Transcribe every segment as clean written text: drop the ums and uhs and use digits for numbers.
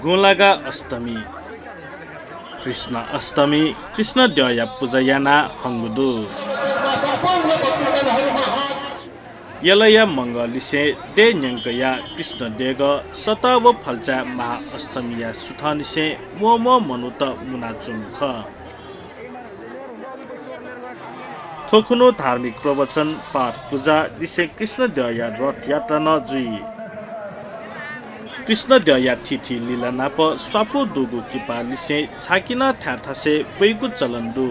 गोलागा Ashtami Krishna Ashtami Krishna द्वया पूजयाना हंगुदु यलया मंगलिसे they न्यंकया Krishna देग सतव फलचा महा अष्टमिया सुथनिसे मोमो मनुत मुनाचुमुख थोकुनो धार्मिक प्रवचन पाठ पूजा दिसे कृष्ण द्वया रथ यात्रा न जुई कृष्ण द्वया तिथि लीला नाप स्वापु दुगु किपा लिसे छाकिना थ्याथासे वैगु चलन्दु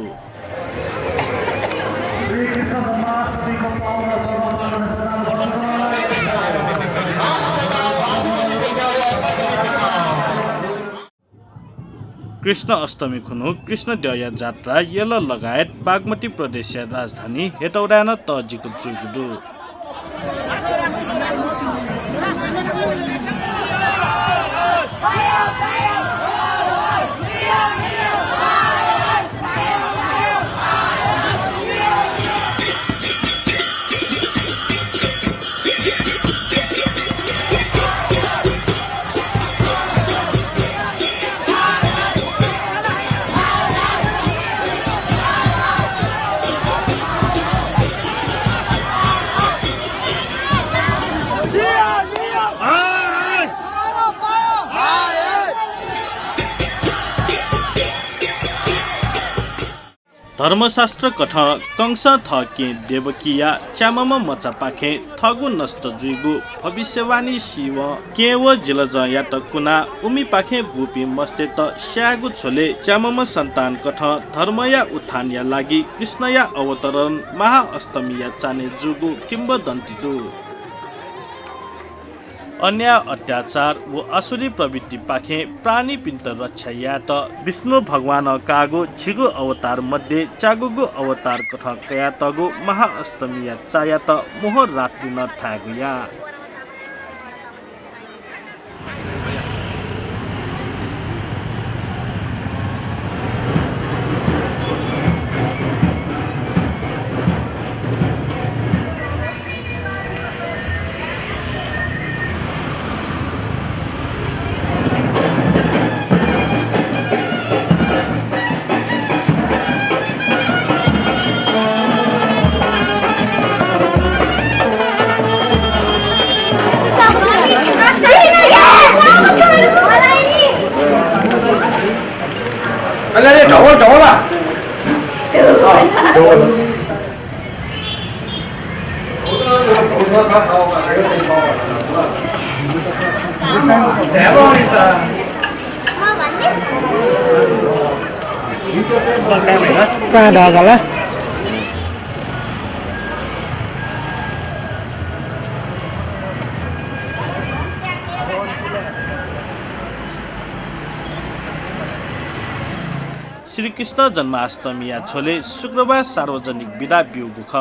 कृष्ण अष्टमी खुनु कृष्ण द्वया जात्रा यल लगायत बागमती प्रदेश राजधानी हेटौडान तजिको जुगुदु धर्मशास्त्र कठ कंस थके देवकिया च्यामम मचा पाखे थगु नष्ट जुइगु भविष्यवाणी शिव केव जिलज यात कुना उमी पाखे भूपी मस्ते त स्यागु छोले च्यामम सन्तान कठ धर्मया उत्थान या लागि कृष्णया अवतरण महा अष्टमीया चाने जुगु किम्बदन्ती दु अन्याय अत्याचार व असुरी प्रवृत्ति पाखे प्राणी पिन्त रक्षा या त विष्णु भगवान कागो छिगु अवतार मध्ये चागुगु अवतार कथ कया तगु महा अष्टमीया चाया त मोह रात्रि न थागुया Đây chỗ là Ra đò cả Shri Krishna Janmashtami या छोले शुक्रबार सार्वजनिक बिदा बिउगु ख